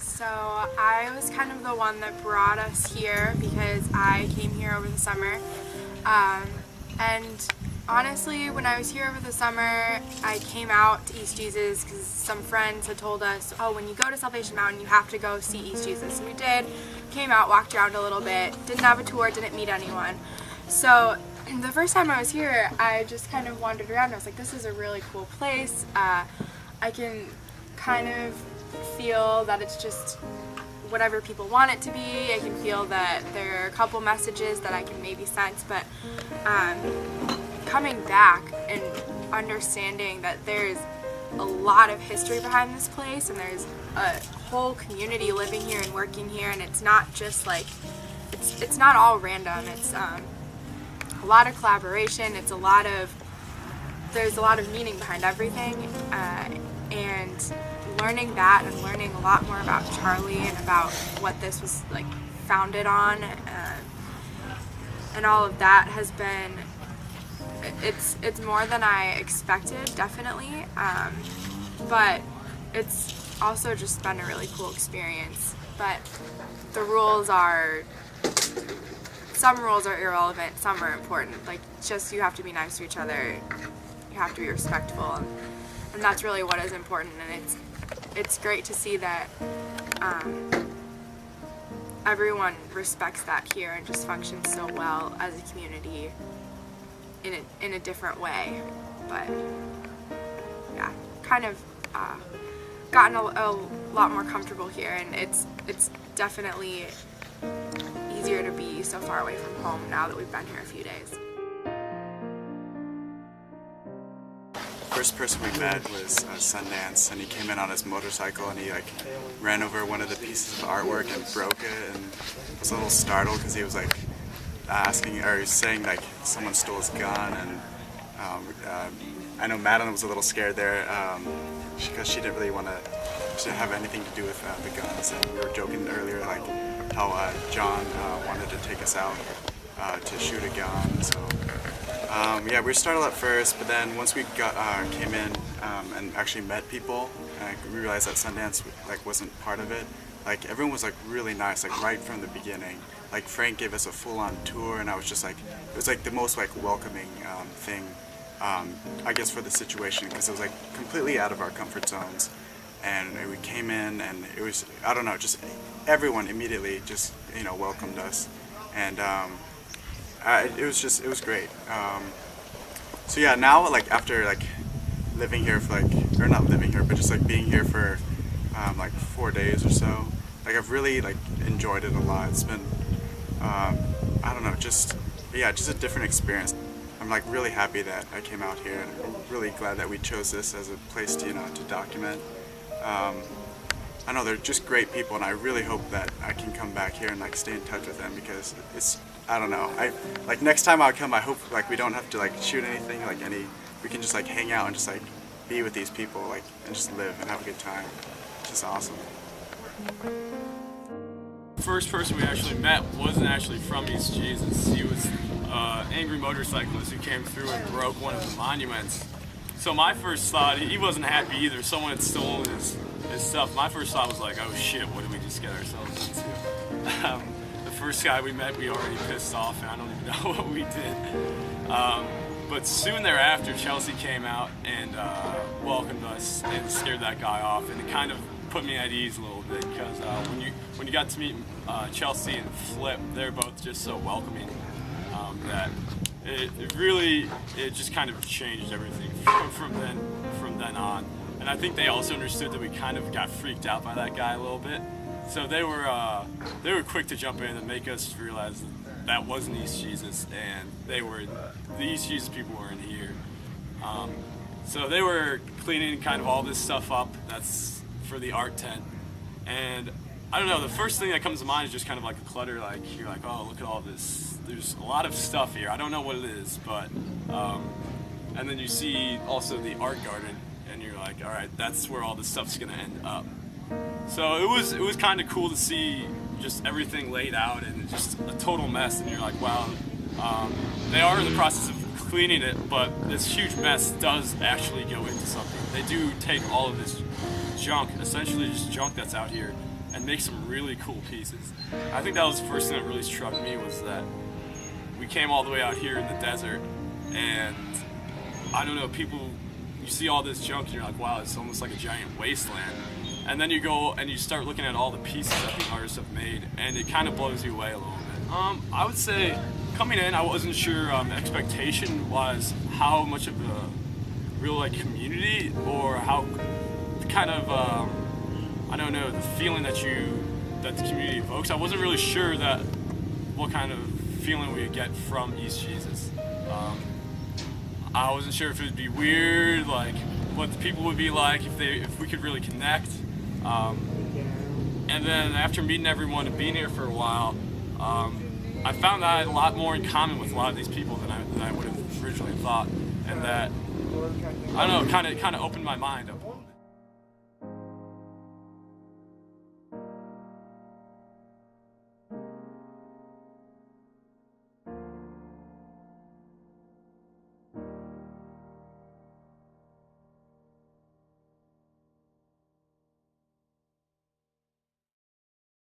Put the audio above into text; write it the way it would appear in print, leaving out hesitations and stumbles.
So I was kind of the one that brought us here because I came here over the summer. And honestly, when I was here over the summer, I came out to East Jesus because some friends had told us, oh, when you go to Salvation Mountain, you have to go see East Jesus. And we did. Came out, walked around a little bit, didn't have a tour, didn't meet anyone. So the first time I was here, I just kind of wandered around. I was like, this is a really cool place. I can kind of feel that it's just whatever people want it to be. I can feel that there are a couple messages that I can maybe sense, but coming back and understanding that there's a lot of history behind this place and there's a whole community living here and working here, and it's not just like, it's not all random. It's a lot of collaboration. There's a lot of meaning behind everything, and learning that and learning a lot more about Charlie and about what this was like founded on, and all of that has been, it's more than I expected, definitely, but it's also just been a really cool experience. But the rules are, some rules are irrelevant, some are important. Like, just you have to be nice to each other, you have to be respectful, and that's really what is important. And it's great to see that everyone respects that here and just functions so well as a community in a different way. But yeah, kind of gotten a lot more comfortable here, and it's definitely easier to be so far away from home now that we've been here a few days. First person we met was Sundance, and he came in on his motorcycle and he like ran over one of the pieces of artwork and broke it, and was a little startled because he was like asking, or he was saying like someone stole his gun, and I know Madeline was a little scared there because she didn't really want to have anything to do with the guns, and we were joking earlier like how John wanted to take us out to shoot a gun. So yeah, we were startled at first, but then once we came in and actually met people, we realized that Sundance like wasn't part of it. Like, everyone was like really nice, like right from the beginning. Like, Frank gave us a full-on tour, and I was just like, it was like the most like welcoming thing, I guess, for the situation, because it was like completely out of our comfort zones. And we came in, and it was, I don't know, just everyone immediately just, you know, welcomed us, and it was great. So yeah, now like after like living here for like, or not living here, but just like being here for like 4 days or so, like I've really like enjoyed it a lot. It's been I don't know, just a different experience. I'm like really happy that I came out here, and I'm really glad that we chose this as a place to, you know, to document. I know they're just great people, and I really hope that I can come back here and like stay in touch with them, because it's, I don't know, like next time I'll come, I hope like we don't have to like shoot anything, like we can just like hang out and just like be with these people, like, and just live and have a good time. It's just awesome. The first person we actually met wasn't actually from East Jesus. He was an angry motorcyclist who came through and broke one of the monuments. So my first thought, he wasn't happy either. Someone had stolen his stuff. My first thought was like, oh shit, what did we just get ourselves into? The first guy we met, we already pissed off, and I don't even know what we did. But soon thereafter, Chelsea came out and welcomed us and scared that guy off, and it kind of put me at ease a little bit, because when you got to meet Chelsea and Flip, they're both just so welcoming that it just kind of changed everything from then on. And I think they also understood that we kind of got freaked out by that guy a little bit, so they were quick to jump in and make us realize that wasn't East Jesus, and the East Jesus people weren't here. So they were cleaning kind of all this stuff up that's for the art tent, and I don't know, the first thing that comes to mind is just kind of like a clutter, like you're like, oh, look at all this, there's a lot of stuff here, I don't know what it is, but and then you see also the art garden, and you're like, all right, that's where all this stuff's gonna end up. So it was kind of cool to see just everything laid out and just a total mess, and you're like, wow, they are in the process of cleaning it, but this huge mess does actually go into something. They do take all of this junk, essentially just junk that's out here, and make some really cool pieces. I think that was the first thing that really struck me, was that we came all the way out here in the desert, and I don't know, people, you see all this junk and you're like, wow, it's almost like a giant wasteland. And then you go and you start looking at all the pieces that the artists have made, and it kind of blows you away a little bit. I would say coming in, I wasn't sure expectation was how much of a real like community, or how kind of I don't know, the feeling that the community evokes. I wasn't really sure that what kind of feeling we would get from East Jesus. I wasn't sure if it would be weird, like what the people would be like, if we could really connect. And then after meeting everyone and being here for a while, I found that I had a lot more in common with a lot of these people than I would have originally thought, and that, I don't know, kind of opened my mind up.